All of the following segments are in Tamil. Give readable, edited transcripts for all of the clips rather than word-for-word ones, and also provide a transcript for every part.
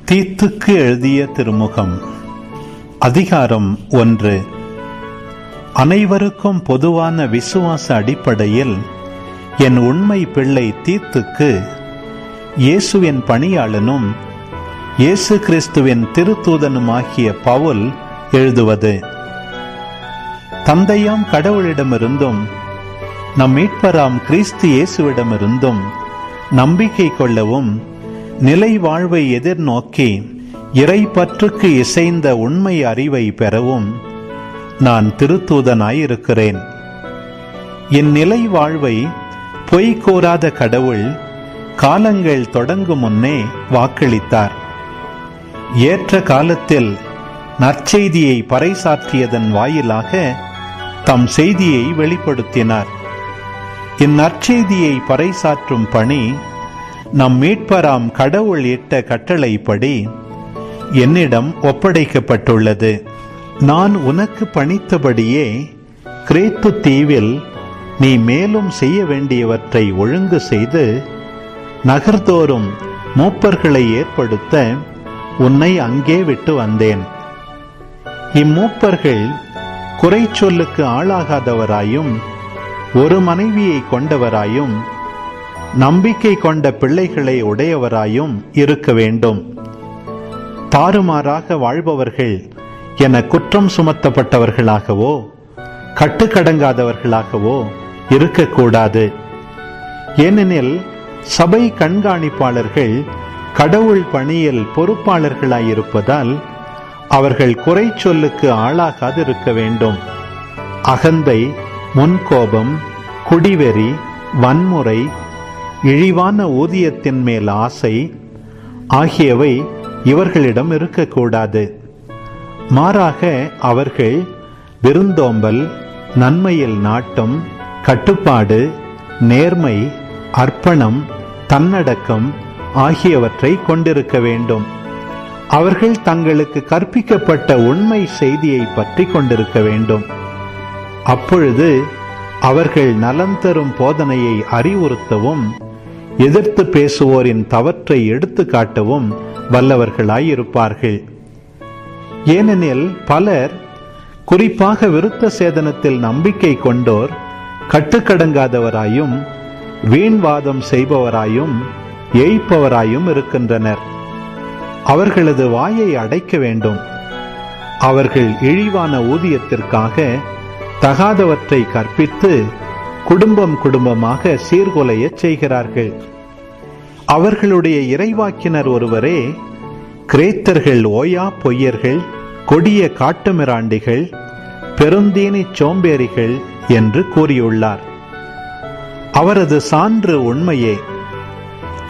தீத்துக்கு எழுதிய திருமுகம். அதிகாரம் 1. அனைவருக்கும் பொதுவான விசுவாச அடிப்படையில் என் உண்மை பிள்ளை தீத்துக்கு, இயேசுவின் பணியாளனும் இயேசு கிறிஸ்துவின் திருத்தூதனுமாகிய பவுல் எழுதுவது. தந்தையாம் கடவுளிடமிருந்தும் நம் மீட்பராம் கிறிஸ்து இயேசுவிடமிருந்தும் நம்பிக்கை கொள்ளவும், நிலை வாழ்வை எதிர்நோக்கி இறைப்பற்றுக்கு இசைந்த உண்மை அறிவை பெறவும் நான் திருத்தூதனாயிருக்கிறேன். இந்நிலை வாழ்வை பொய் கூறாத கடவுள் காலங்கள் தொடங்கும் முன்னே வாக்களித்தார். ஏற்ற காலத்தில் நற்செய்தியை பறைசாற்றியதன் வாயிலாக தம் செய்தியை வெளிப்படுத்தினார். இந்நற்செய்தியை பறைசாற்றும் பணி நம் மீட்பராம் கடவுள் இட்ட கட்டளைப்படி என்னிடம் ஒப்படைக்கப்பட்டுள்ளது. நான் உனக்கு பணித்தபடியே கிரேத்து தீவில் நீ மேலும் செய்ய வேண்டியவற்றை ஒழுங்கு செய்து நகர்தோறும் மூப்பர்களை ஏற்படுத்த உன்னை அங்கே விட்டு வந்தேன். இம்மூப்பர்கள் குறை சொல்லுக்கு ஆளாகாதவராயும் ஒரு மனைவியை கொண்டவராயும் நம்பிக்கை கொண்ட பிள்ளைகளை உடையவராயும் இருக்க வேண்டும். தாறுமாறாக வாழ்பவர்கள் என குற்றம் சுமத்தப்பட்டவர்களாகவோ கட்டுக்கடங்காதவர்களாகவோ இருக்கக்கூடாது. ஏனெனில் சபை கண்காணிப்பாளர்கள் கடவுள் பணியில் பொறுப்பாளர்களாயிருப்பதால் அவர்கள் குறை சொல்லுக்கு ஆளாகாதிருக்க வேண்டும். அகந்தை, முன்கோபம், குடிவெறி, வன்முறை, இழிவான ஊதியத்தின் மேல் ஆசை ஆகியவை இவர்களிடம் இருக்கக்கூடாது. மாறாக அவர்கள் விருந்தோம்பல், நன்மையில் நாட்டம், கட்டுப்பாடு, நேர்மை, அர்ப்பணம், தன்னடக்கம் ஆகியவற்றை கொண்டிருக்க வேண்டும். அவர்கள் தங்களுக்கு கற்பிக்கப்பட்ட உண்மை செய்தியை பற்றி கொண்டிருக்க வேண்டும். அப்பொழுது அவர்கள் நலம் தரும் போதனையை அறிவுறுத்தவும், எதிர்த்து பேசுவோரின் தவற்றை எடுத்து காட்டவும் வல்லவர்களாயிருப்பார்கள். ஏனெனில் பலர், குறிப்பாக விருத்த சேதனத்தில் நம்பிக்கை கொண்டோர், கட்டுக்கடங்காதவராயும் வீண்வாதம் செய்பவராயும் ஏய்ப்பவராயும் இருக்கின்றனர். அவர்களது வாயை அடைக்க வேண்டும். அவர்கள் இழிவான ஊதியத்திற்காக தகாதவற்றை கற்பித்து குடும்பம் குடும்பமாக சீர்குலைய செய்கிறார்கள். அவர்களுடைய இறைவாக்கினர் ஒருவரே கிரேத்தர்கள் ஓயா பொய்யர்கள், கொடிய காட்டுமிராண்டிகள், பெருந்தீனி சோம்பேறிகள் என்று கூறியுள்ளார். அவரது சான்று உண்மையே.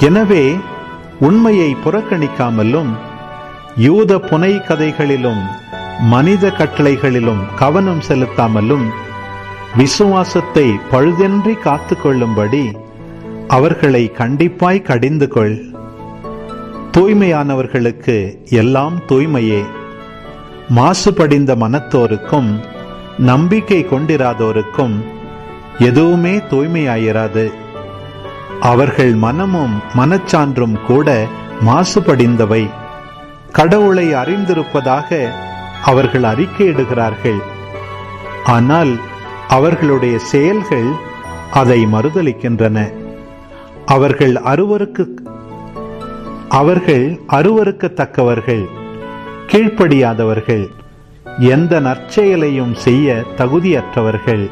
எனவே உண்மையை புறக்கணிக்காமலும் யூத புனை கதைகளிலும் மனித கட்டளைகளிலும் கவனம் செலுத்தாமலும் விசுவாசத்தை பழுதின்றி காத்து கொள்ளும்படி அவர்களை கண்டிப்பாய் கடிந்து கொள். தூய்மையானவர்களுக்கு எல்லாம் தூய்மையே. மாசுபடிந்த மனத்தோருக்கும் நம்பிக்கை கொண்டிராதோருக்கும் எதுவுமே தூய்மையாயிராது. அவர்கள் மனமும் மனச்சான்றும் கூட மாசுபடிந்தவை. கடவுளை அறிந்திருப்பதாக அவர்கள் அறிக்கையிடுகிறார்கள், ஆனால் அவர்களுடைய செயல்கள் அதை மறுதலிக்கின்றன. அவர்கள் அருவருக்கத்தக்கவர்கள், கீழ்ப்படியாதவர்கள், எந்த நற்செயலையும் செய்ய தகுதியற்றவர்கள்.